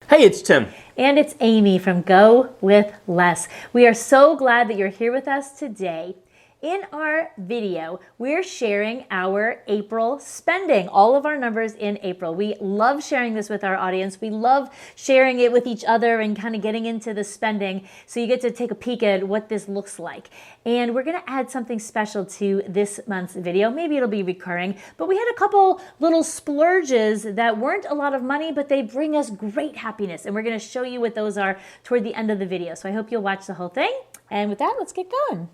Hey, it's Tim. And it's Amy from Go With Less. We are so glad that you're here with us today. In our video, we're sharing our April spending, all of our numbers in April. We love sharing this with our audience. We love sharing it with each other and kind of getting into the spending so you get to take a peek at what this looks like. And we're going to add something special to this month's video. Maybe it'll be recurring, but we had a couple little splurges that weren't a lot of money, but they bring us great happiness. And we're going to show you what those are toward the end of the video. So I hope you'll watch the whole thing. And with that, let's get going.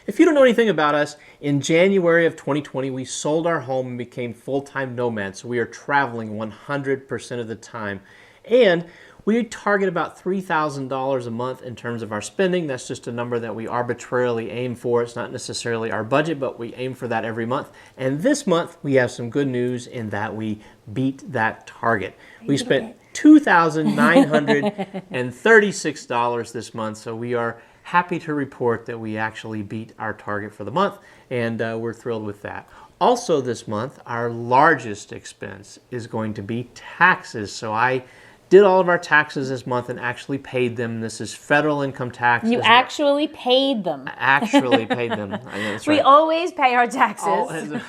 If you don't know anything about us, in January of 2020, we sold our home and became full-time nomads. So we are traveling 100% of the time. And we target about $3,000 a month in terms of our spending. That's just a number that we arbitrarily aim for. It's not necessarily our budget, but we aim for that every month. And this month, we have some good news in that we beat that target. We spent $2,936 this month. So we are happy to report that we actually beat our target for the month, and we're thrilled with that. Also this month, our largest expense is going to be taxes. So I did all of our taxes this month and actually paid them. This is federal income tax. You actually paid them. I actually paid them. I know, that's right. We always pay our taxes.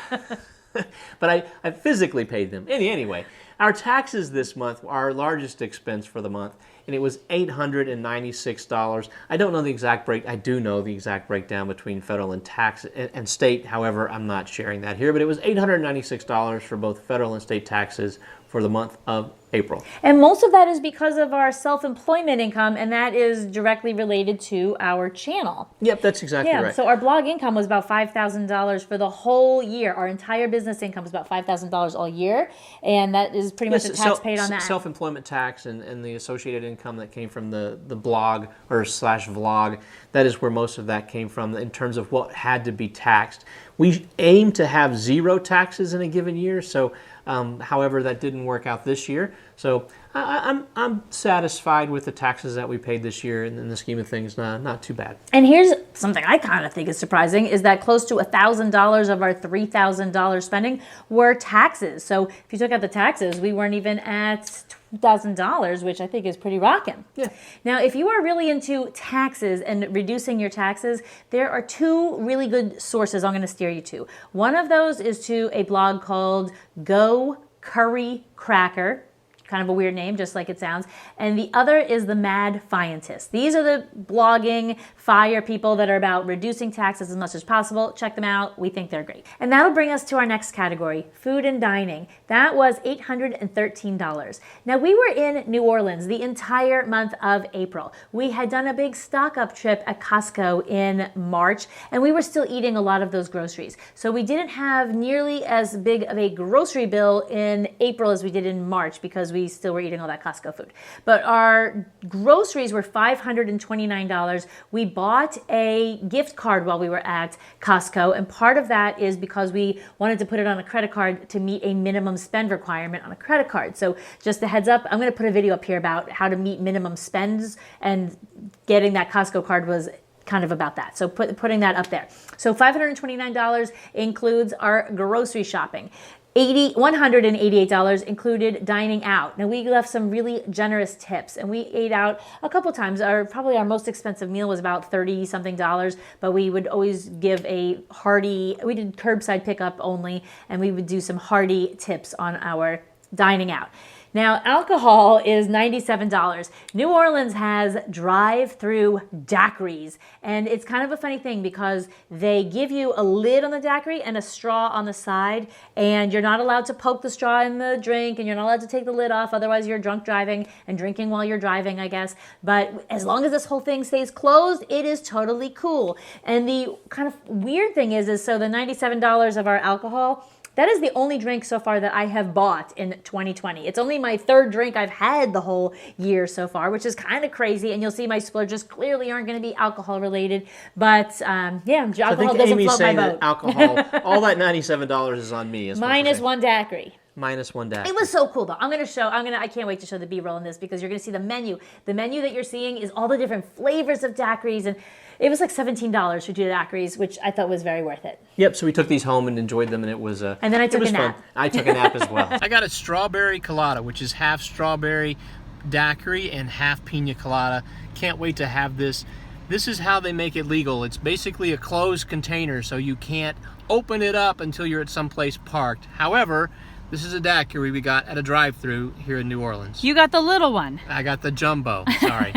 But I physically paid them. Anyway, our taxes this month are our largest expense for the month, and it was $896. I don't know the exact break. I do know the exact breakdown between federal and tax and state. However, I'm not sharing that here, but it was $896 for both federal and state taxes for the month of April. And most of that is because of our self-employment income, and that is directly related to our channel. Yep, that's exactly right. So our blog income was about $5,000 for the whole year. Our entire business income was about $5,000 all year, and that is pretty much the tax paid on that. Self-employment tax and the associated income that came from the blog or slash vlog, that is where most of that came from in terms of what had to be taxed. We aim to have zero taxes in a given year, so however, that didn't work out this year. So I'm satisfied with the taxes that we paid this year, and in the scheme of things, not too bad. And here's something I kind of think is surprising, is that close to $1,000 of our $3,000 spending were taxes. So if you took out the taxes, we weren't even at $2,000, which I think is pretty rocking. Yeah. Now, if you are really into taxes and reducing your taxes, there are two really good sources I'm going to steer you to. One of those is to a blog called Go Curry Cracker. Kind of a weird name, just like it sounds. And the other is the Mad Fientist. These are the blogging fire people that are about reducing taxes as much as possible. Check them out. We think they're great. And that'll bring us to our next category, food and dining. That was $813. Now, we were in New Orleans the entire month of April. We had done a big stock-up trip at Costco in March, and we were still eating a lot of those groceries. So we didn't have nearly as big of a grocery bill in April as we did in March because we still were eating all that Costco food. But our groceries were $529. We bought a gift card while we were at Costco, and part of that is because we wanted to put it on a credit card to meet a minimum spend requirement on a credit card. So just a heads up, I'm going to put a video up here about how to meet minimum spends, and getting that Costco card was kind of about that. So putting that up there. So $529 includes our grocery shopping. $188 included dining out. Now, we left some really generous tips, and we ate out a couple times. Probably our most expensive meal was about $30-something, but we would always give a hearty, we did curbside pickup only, and we would do some hearty tips on our dining out. Now, alcohol is $97. New Orleans has drive-thru daiquiris, and it's kind of a funny thing because they give you a lid on the daiquiri and a straw on the side, and you're not allowed to poke the straw in the drink, and you're not allowed to take the lid off, otherwise you're drunk driving and drinking while you're driving, I guess. But as long as this whole thing stays closed, it is totally cool. And the kind of weird thing is so the $97 of our alcohol, that is the only drink so far that I have bought in 2020. It's only my third drink I've had the whole year so far, which is kind of crazy. And you'll see my splurges clearly aren't going to be alcohol related. But yeah, alcohol doesn't float my boat. Alcohol, all that $97 is on me. Minus one daiquiri. Minus one daiquiri. It was so cool though. I can't wait to show the B-roll in this because you're going to see the menu. The menu that you're seeing is all the different flavors of daiquiris, and it was like $17 for two daiquiris, which I thought was very worth it. Yep, so we took these home and enjoyed them, and it was and then I took a nap. Fun. I took a nap as well. I got a strawberry colada, which is half strawberry, daiquiri and half pina colada. Can't wait to have this. This is how they make it legal. It's basically a closed container, so you can't open it up until you're at someplace parked. However, this is a daiquiri we got at a drive-thru here in New Orleans. You got the little one. I got the jumbo, sorry.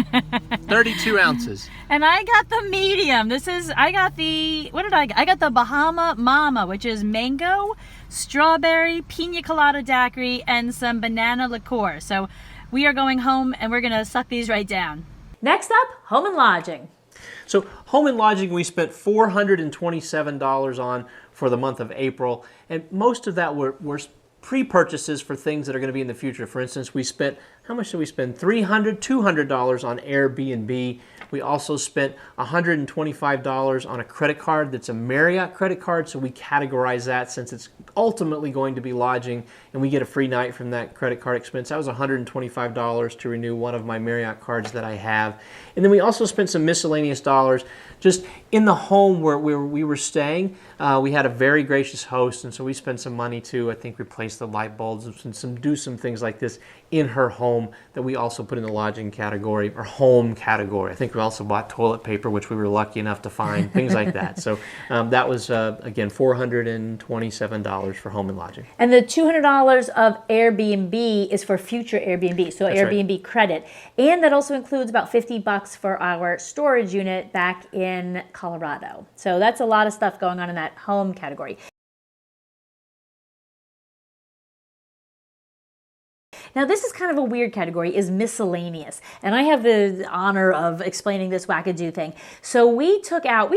32 ounces. And I got the medium. I got the, what did I get? I got the Bahama Mama, which is mango, strawberry, pina colada daiquiri, and some banana liqueur. So we are going home and we're gonna suck these right down. Next up, home and lodging. So home and lodging we spent $427 on for the month of April, and most of that were pre-purchases for things that are going to be in the future. For instance, we spent, how much did we spend? $200 on Airbnb. We also spent $125 on a credit card that's a Marriott credit card, so we categorize that since it's ultimately going to be lodging, and we get a free night from that credit card expense. That was $125 to renew one of my Marriott cards that I have. And then we also spent some miscellaneous dollars just in the home where we were staying. We had a very gracious host, and so we spent some money to, I think, replace the light bulbs and do some things like this in her home that we also put in the lodging category or home category. I think we also bought toilet paper, which we were lucky enough to find, things like that. So that was, again, $427 for home and lodging. And the $200 of Airbnb is for future Airbnb, so That's Airbnb right. credit. And that also includes about $50 for our storage unit back in Colorado. So that's a lot of stuff going on in that home category. Now, this is kind of a weird category, is miscellaneous. And I have the honor of explaining this wackadoo thing. So we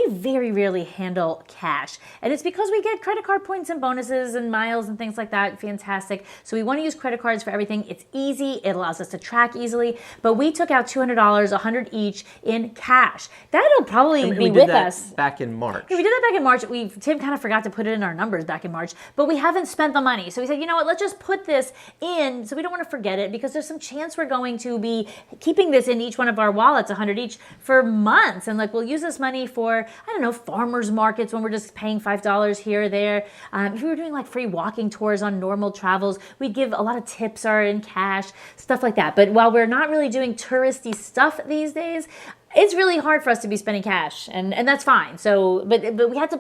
very rarely handle cash. And it's because we get credit card points and bonuses and miles and things like that. Fantastic. So we want to use credit cards for everything. It's easy. It allows us to track easily. But we took out $200, $100 each in cash. That'll probably be with us. Back in March. Yeah, we did that back in March. Tim kind of forgot to put it in our numbers back in March, but we haven't spent the money. So we said, you know what, let's just put this in so we don't want to forget it, because there's some chance we're going to be keeping this in each one of our wallets, 100 each, for months. And like, we'll use this money for, I don't know, farmers markets when we're just paying $5 here or there. If we were doing like free walking tours on normal travels, we give a lot of tips are in cash, stuff like that. But while we're not really doing touristy stuff these days, it's really hard for us to be spending cash, and that's fine. So, but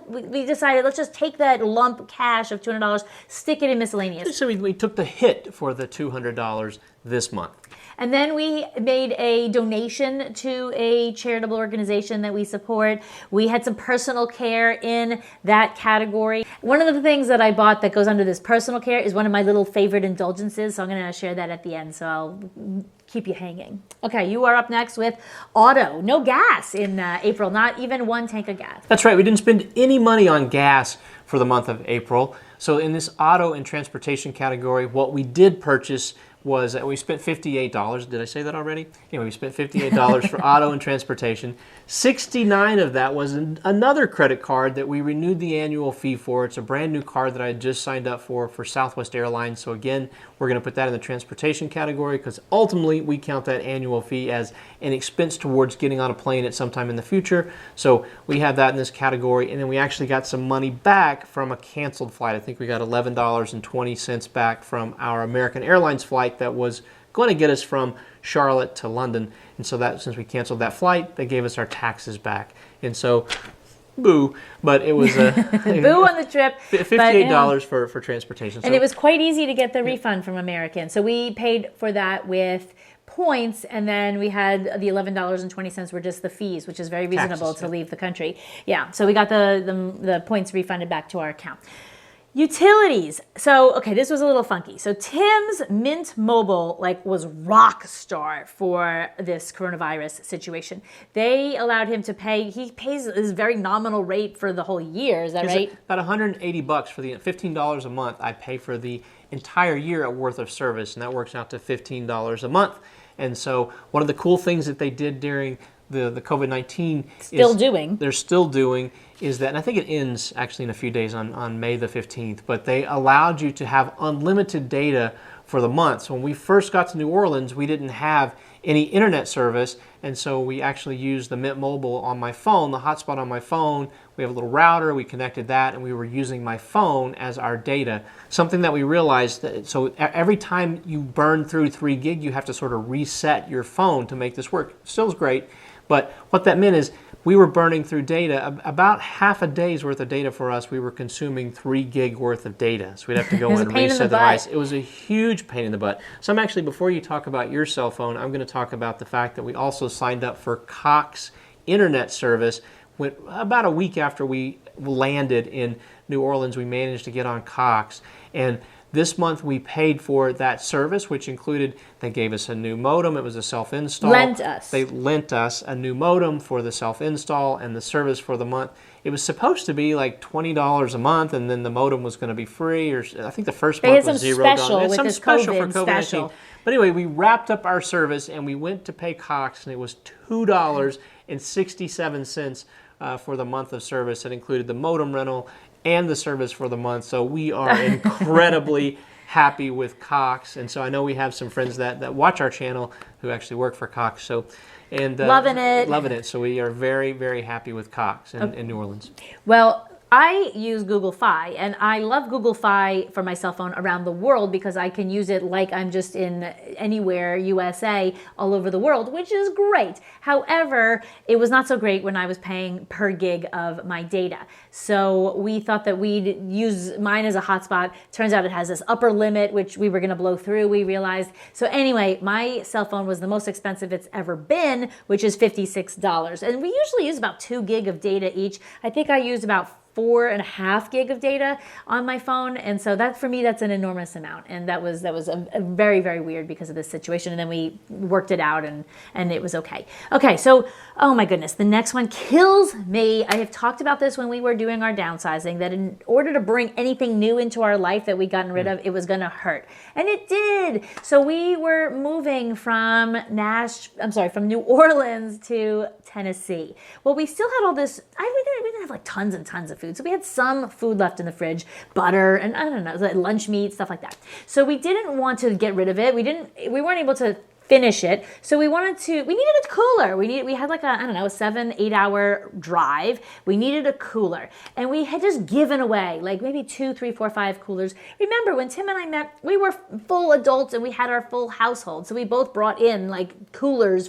we decided, let's just take that lump cash of $200, stick it in miscellaneous. So we took the hit for the $200 this month. And then we made a donation to a charitable organization that we support. We had some personal care in that category. One of the things that I bought that goes under this personal care is one of my little favorite indulgences, so I'm going to share that at the end, so I'll keep you hanging. Okay, you are up next with auto. No gas in April, not even one tank of gas. That's right, we didn't spend any money on gas for the month of April. So in this auto and transportation category, what we did purchase was that we spent $58. Did I say that already? Anyway, we spent $58 for auto and transportation. $69 of that was another credit card that we renewed the annual fee for. It's a brand new card that I had just signed up for Southwest Airlines. So again, we're going to put that in the transportation category because ultimately we count that annual fee as an expense towards getting on a plane at some time in the future. So we have that in this category. And then we actually got some money back from a canceled flight. I think we got $11.20 back from our American Airlines flight that was going to get us from Charlotte to London. And so that, since we canceled that flight, they gave us our taxes back. And so, boo, but it was a boo on the trip. $58 for transportation. And it was quite easy to get the refund from American. So we paid for that with points, and then we had the $11.20 were just the fees, which is very reasonable to leave the country. Yeah, so we got the points refunded back to our account. Utilities. So, okay, this was a little funky. So Tim's Mint Mobile was rock star for this coronavirus situation. They allowed him to pay. He pays this very nominal rate for the whole year. Is that right? About $180 for the $15 a month. I pay for the entire year worth of service, and that works out to $15 a month. And so one of the cool things that they did during the COVID-19 they're still doing is that, and I think it ends actually in a few days on May the 15th, but they allowed you to have unlimited data for the month. So when we first got to New Orleans, we didn't have any internet service, And so we actually used the Mint Mobile on my phone, the hotspot on my phone. We have a little router, we connected that, and we were using my phone as our data. Something that we realized, so every time you burn through 3 gig, you have to sort of reset your phone to make this work. Still is great, but what that meant is we were burning through data, about half a day's worth of data for us. We were consuming 3 gig worth of data. So we'd have to go and reset the device. It was a huge pain in the butt. So I'm actually, before you talk about your cell phone, I'm going to talk about the fact that we also signed up for Cox internet service. About a week after we landed in New Orleans, we managed to get on Cox. And this month we paid for that service, which included, they gave us a new modem. It was a self-install. They lent us a new modem for the self-install and the service for the month. It was supposed to be like $20 a month, and then the modem was going to be free, or I think the first month was $0. It's some special for COVID-19. But anyway, we wrapped up our service and we went to pay Cox, and it was $2.67 for the month of service. It included the modem rental and the service for the month. So we are incredibly happy with Cox. And so I know we have some friends that watch our channel who actually work for Cox. So, and loving it. So we are very, very happy with Cox in New Orleans. Well, I use Google Fi, and I love Google Fi for my cell phone around the world because I can use it like I'm just in anywhere, USA, all over the world, which is great. However, it was not so great when I was paying per gig of my data. So we thought that we'd use mine as a hotspot. Turns out it has this upper limit, which we were going to blow through, we realized. So anyway, my cell phone was the most expensive it's ever been, which is $56. And we usually use about 2 gig of data each. I think I used about 4.5 gig of data on my phone, and so that, for me, that's an enormous amount, and that was a very, very weird because of this situation. And then we worked it out, and it was okay. Okay, so oh my goodness, the next one kills me. I have talked about this when we were doing our downsizing, that in order to bring anything new into our life that we'd gotten rid of, it was going to hurt, and it did. So we were moving from New Orleans to Tennessee. Well, we still had all this. We didn't have like tons and tons of food. So we had some food left in the fridge, butter, and I don't know, like lunch meat, stuff like that. So we didn't want to get rid of it. We weren't able to finish it. So we needed a cooler. We had like a 7-8 hour drive. We needed a cooler. And we had just given away like maybe 2, 3, 4, 5 coolers. Remember when Tim and I met, we were full adults and we had our full household. So we both brought in like coolers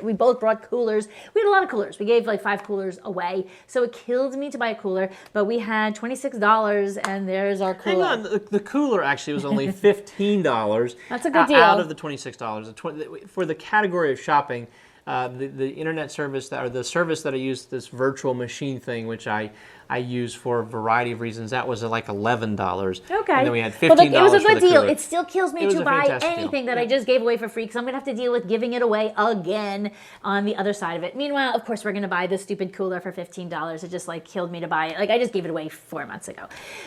we both brought coolers. We had a lot of coolers. We gave like 5 coolers away. So it killed me to buy a cooler, but we had $26 and there's our cooler. Hang on, the cooler actually was only $15. That's a good deal. Out of the $26. For the category of shopping, the internet service the service that I use, this virtual machine thing, which I use for a variety of reasons, that was like $11. Okay. And then we had $15 but look, it was a good deal. Cooler. It still kills me to buy anything that I just gave away for free, because I'm going to have to deal with giving it away again on the other side of it. Meanwhile, of course, we're going to buy this stupid cooler for $15. It just like killed me to buy it. Like I just gave it away 4 months ago.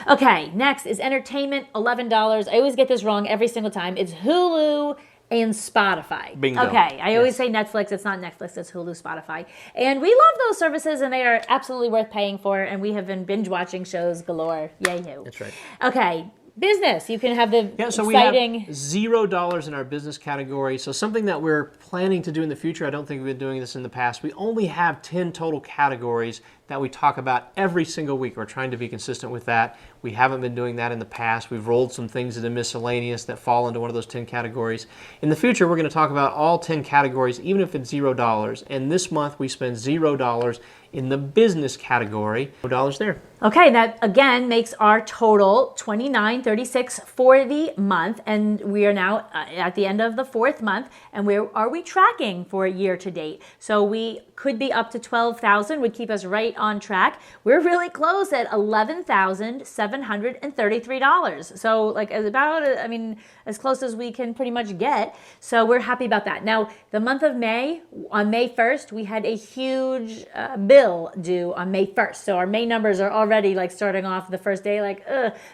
Okay, next is entertainment, $11. I always get this wrong every single time. It's Hulu and Spotify. Bingo. Okay, I always say Netflix. It's not Netflix, it's Hulu, Spotify. And we love those services, and they are absolutely worth paying for, and we have been binge watching shows galore. Yay, you. That's right. Okay, business. You can have the so exciting... we have $0 in our business category. So something that we're planning to do in the future, I don't think we've been doing this in the past. We only have 10 total categories that we talk about every single week. We're trying to be consistent with that. We haven't been doing that in the past. We've rolled some things into Miscellaneous that fall into one of those 10 categories. In the future, we're going to talk about all 10 categories, even if it's $0. And this month, we spend $0 in the business category. $0 there. Okay, that again makes our total $29.36 for the month, and we are now at the end of the 4th month. And where are we tracking for year to date? So we could be up to $12,000, would keep us right on track. We're really close at $11,733. So like as close as we can pretty much get. So we're happy about that. Now, the month of May, on May 1st, we had a huge bill due on May 1st. So our May numbers are already like starting off the first day like,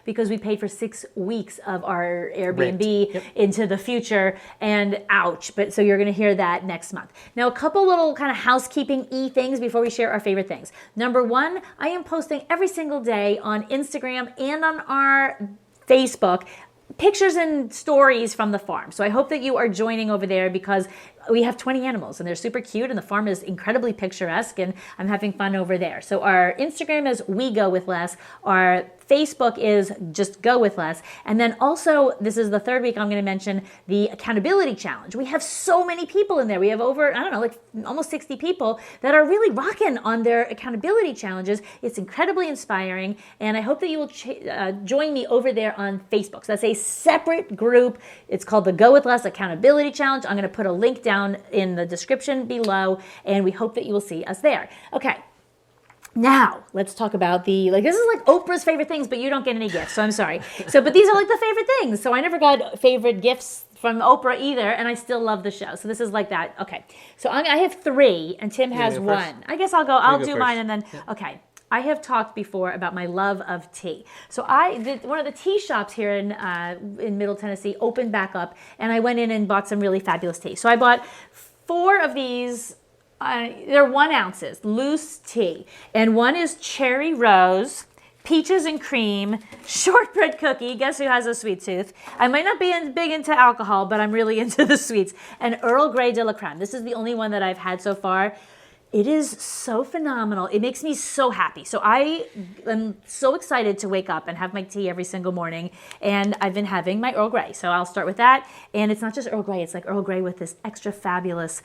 because we paid for 6 weeks of our Airbnb into the future, and ouch. But so you're going to hear that next month. Now, a couple little kind of housekeeping-y things before we share our favorite things. Number 1, I am posting every single day on Instagram and on our Facebook pictures and stories from the farm. So I hope that you are joining over there, because we have 20 animals and they're super cute and the farm is incredibly picturesque and I'm having fun over there. So our Instagram is We Go With Less. Our Facebook is just Go With Less. And then also, this is the third week I'm going to mention the accountability challenge. We have so many people in there. We have over, I don't know, like almost 60 people that are really rocking on their accountability challenges. It's incredibly inspiring. And I hope that you will join me over there on Facebook. So that's a separate group. It's called the Go With Less Accountability Challenge. I'm going to put a link down in the description below. And we hope that you will see us there. Okay. Now, let's talk about this is like Oprah's favorite things, but you don't get any gifts, so I'm sorry. But these are like the favorite things. So I never got favorite gifts from Oprah either, and I still love the show. So this is like that. Okay. So I have 3, and Tim has 1. I guess I'll do mine, and then, okay. I have talked before about my love of tea. So one of the tea shops here in Middle Tennessee opened back up, and I went in and bought some really fabulous tea. So I bought 4 of these. They're 1 ounces, loose tea. And one is cherry rose, peaches and cream, shortbread cookie. Guess who has a sweet tooth? I might not be big into alcohol, but I'm really into the sweets. And Earl Grey de la Creme. This is the only one that I've had so far. It is so phenomenal. It makes me so happy. So I am so excited to wake up and have my tea every single morning. And I've been having my Earl Grey. So I'll start with that. And it's not just Earl Grey. It's like Earl Grey with this extra fabulous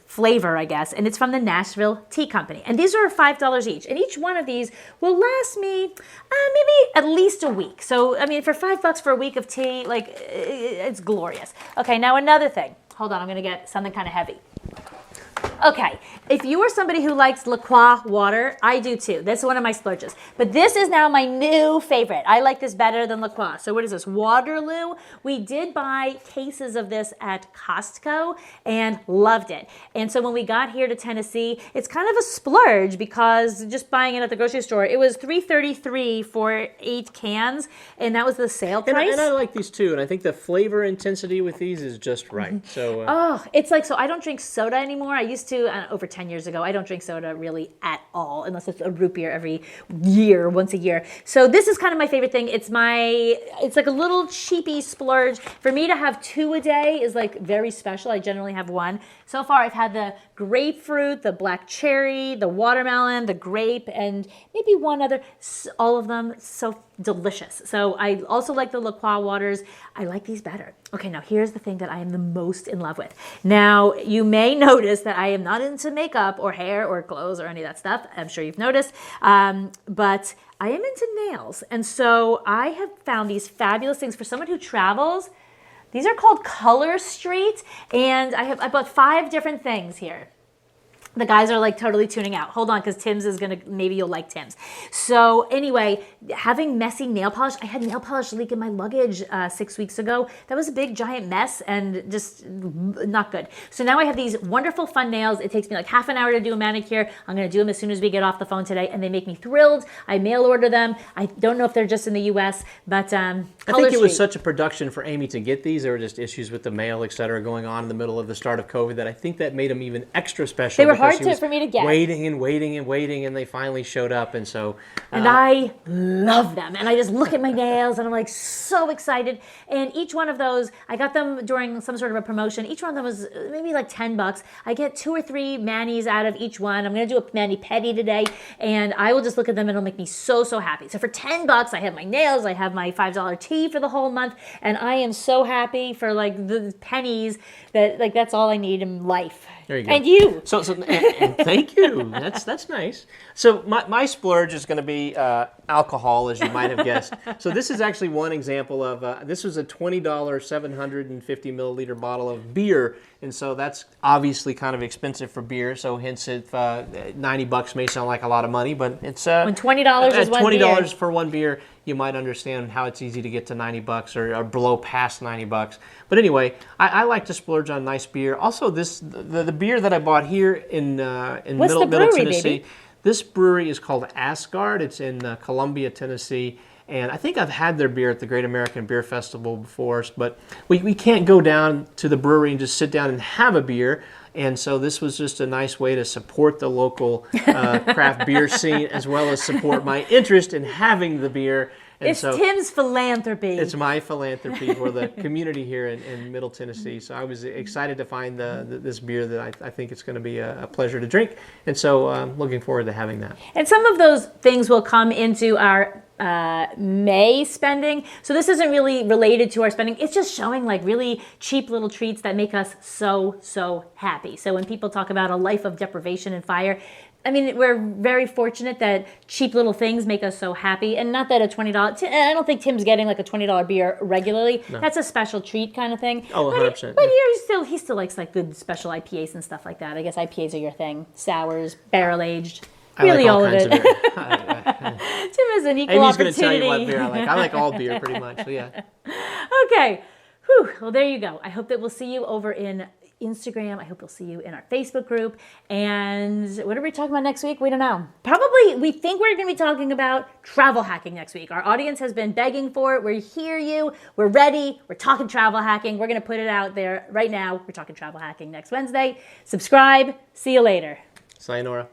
flavor, I guess. And it's from the Nashville Tea Company. And these are $5 each. And each one of these will last me maybe at least a week. So, I mean, for $5 for a week of tea, like, it's glorious. Okay, now another thing. Hold on, I'm going to get something kind of heavy. Okay, if you are somebody who likes La Croix water, I do too. That's one of my splurges. But this is now my new favorite. I like this better than La Croix. So what is this? Waterloo. We did buy cases of this at Costco and loved it. And so when we got here to Tennessee, it's kind of a splurge because just buying it at the grocery store, it was $3.33 for 8 cans, and that was the sale price. And I like these too, and I think the flavor intensity with these is just right. So it's like, so I don't drink soda anymore. I used to, over 10 years ago, I don't drink soda really at all, unless it's a root beer every year, once a year. So this is kind of my favorite thing. It's like a little cheapy splurge. For me to have 2 a day is like very special. I generally have 1. So far, I've had the grapefruit, the black cherry, the watermelon, the grape, and maybe 1 other. All of them so delicious. So I also like the La Croix waters. I like these better. Okay, now here's the thing that I am the most in love with. Now, you may notice that I am not into makeup or hair or clothes or any of that stuff. I'm sure you've noticed. But I am into nails. And so I have found these fabulous things for someone who travels. These are called Color Street, and I bought 5 different things here. The guys are like totally tuning out. Hold on, because Tim's is going to, maybe you'll like Tim's. So anyway, having messy nail polish. I had nail polish leak in my luggage 6 weeks ago. That was a big giant mess and just not good. So now I have these wonderful fun nails. It takes me like half an hour to do a manicure. I'm going to do them as soon as we get off the phone today, and they make me thrilled. I mail order them. I don't know if they're just in the U.S., but I think it was such a production for Amy to get these. There were just issues with the mail, et cetera, going on in the middle of the start of COVID that I think that made them even extra special. They were hard for me to get. Waiting, and they finally showed up, and so. And I love them, and I just look at my nails, and I'm like so excited. And each one of those, I got them during some sort of a promotion. Each one of them was maybe like $10. I get 2 or 3 manis out of each one. I'm going to do a mani-pedi today, and I will just look at them, and it'll make me so happy. So for $10, I have my nails, I have my $5 tea for the whole month, and I am so happy for like the pennies that like that's all I need in life. There you go. And you. So and thank you. That's nice. So my splurge is going to be alcohol, as you might have guessed. So this is actually one example of, this was a $20 750 milliliter bottle of beer. And so that's obviously kind of expensive for beer. So hence, if $90 may sound like a lot of money, but it's when $20 is one beer. $20 for one beer, you might understand how it's easy to get to $90 or blow past $90. But anyway, I like to splurge on nice beer. Also, the beer that I bought here in Middle Tennessee. Baby? This brewery is called Asgard. It's in Columbia, Tennessee. And I think I've had their beer at the Great American Beer Festival before, but we can't go down to the brewery and just sit down and have a beer. And so this was just a nice way to support the local craft beer scene, as well as support my interest in having the beer. And it's Tim's philanthropy. It's my philanthropy for the community here in Middle Tennessee. So I was excited to find this beer that I think it's going to be a pleasure to drink. And so I'm looking forward to having that. And some of those things will come into our May spending. So this isn't really related to our spending. It's just showing like really cheap little treats that make us so happy. So when people talk about a life of deprivation and fire, I mean, we're very fortunate that cheap little things make us so happy. And not that a $20, I don't think Tim's getting like a $20 beer regularly. No. That's a special treat kind of thing. Oh, 100%. But he still likes like good special IPAs and stuff like that. I guess IPAs are your thing. Sours, barrel aged. Really, like all of it. Of Tim is an equal Amy's opportunity. going to tell you what beer I like. I like all beer pretty much, so yeah. Okay. Whew. Well, there you go. I hope that we'll see you over in Instagram. I hope we'll see you in our Facebook group. And what are we talking about next week? We don't know. Probably, we think we're going to be talking about travel hacking next week. Our audience has been begging for it. We hear you. We're ready. We're talking travel hacking. We're going to put it out there right now. We're talking travel hacking next Wednesday. Subscribe. See you later. Sayonara.